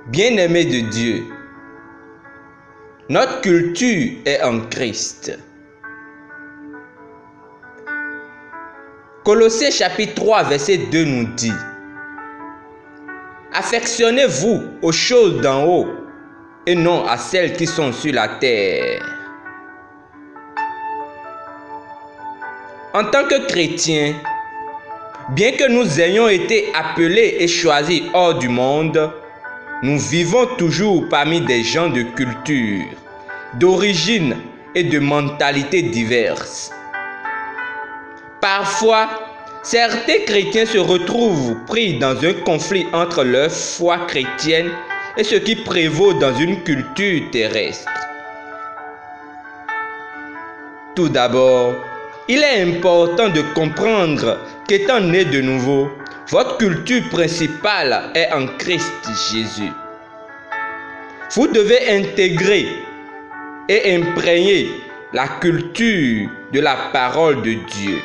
Bien-aimés de Dieu, notre culture est en Christ. Colossiens chapitre 3 verset 2 nous dit: affectionnez-vous aux choses d'en haut et non à celles qui sont sur la terre. En tant que chrétiens, bien que nous ayons été appelés et choisis hors du monde, nous vivons toujours parmi des gens de culture, d'origine et de mentalités diverses. Parfois, certains chrétiens se retrouvent pris dans un conflit entre leur foi chrétienne et ce qui prévaut dans une culture terrestre. Tout d'abord, il est important de comprendre qu'étant né de nouveau, votre culture principale est en Christ Jésus. Vous devez intégrer et imprégner la culture de la parole de Dieu.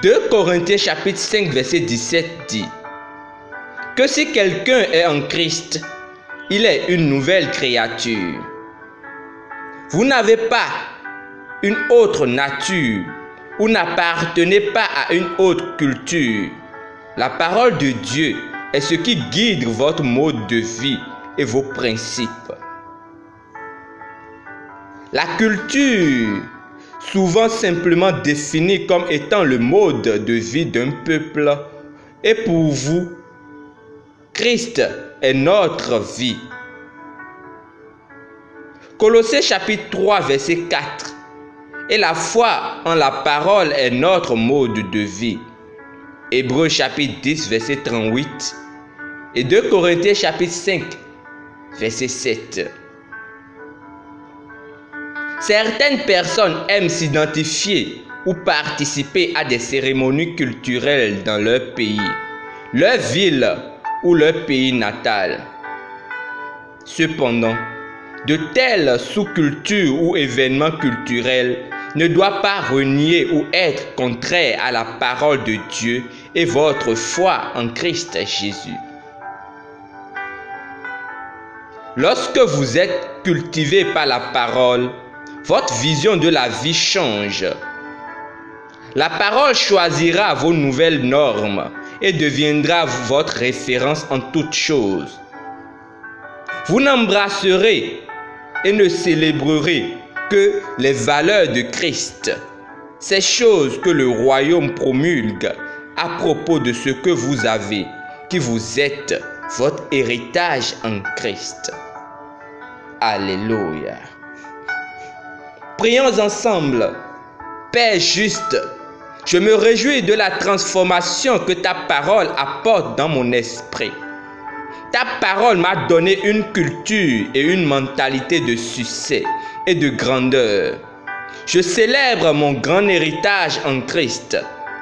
« 2 Corinthiens chapitre 5 verset 17 dit que si quelqu'un est en Christ, il est une nouvelle créature. Vous n'avez pas une autre nature ou n'appartenez pas à une autre culture. La parole de Dieu est ce qui guide votre mode de vie et vos principes. La culture, souvent simplement définie comme étant le mode de vie d'un peuple, et pour vous, Christ est notre vie. Colossiens chapitre 3 verset 4. Et la foi en la parole est notre mode de vie. Hébreux chapitre 10 verset 38. Et 2 Corinthiens chapitre 5 verset 7. Certaines personnes aiment s'identifier ou participer à des cérémonies culturelles dans leur pays, leur ville ou leur pays natal. Cependant, de telles sous-cultures ou événements culturels ne doivent pas renier ou être contraires à la parole de Dieu et votre foi en Christ Jésus. Lorsque vous êtes cultivé par la parole, votre vision de la vie change. La parole choisira vos nouvelles normes et deviendra votre référence en toutes choses. Vous n'embrasserez et ne célébrerez que les valeurs de Christ, ces choses que le royaume promulgue à propos de ce que vous avez, qui vous êtes, votre héritage en Christ. Alléluia. Prions ensemble. Père juste, je me réjouis de la transformation que ta parole apporte dans mon esprit. Ta parole m'a donné une culture et une mentalité de succès et de grandeur. Je célèbre mon grand héritage en Christ,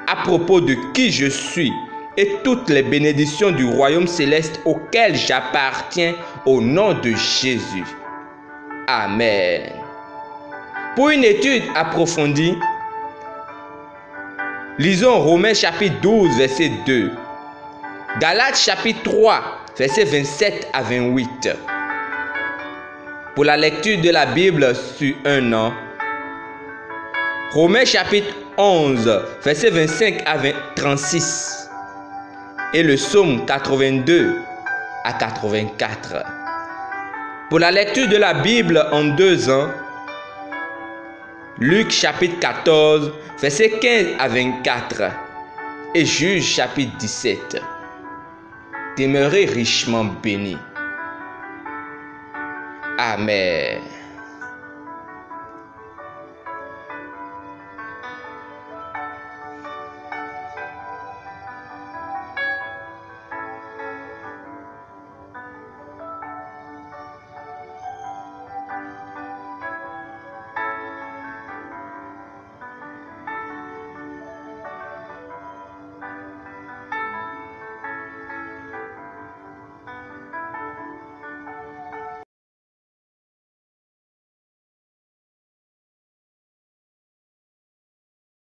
à propos de qui je suis et toutes les bénédictions du royaume céleste auxquelles j'appartiens au nom de Jésus. Amen. Pour une étude approfondie, lisons Romains chapitre 12 verset 2, Galates chapitre 3 verset 27 à 28. Pour la lecture de la Bible sur un an, Romains chapitre 11 verset 25 à 36 et le psaume 82 à 84. Pour la lecture de la Bible en 2 ans, Luc chapitre 14 verset 15 à 24 et Juge chapitre 17. Demeurez richement bénis. Amen.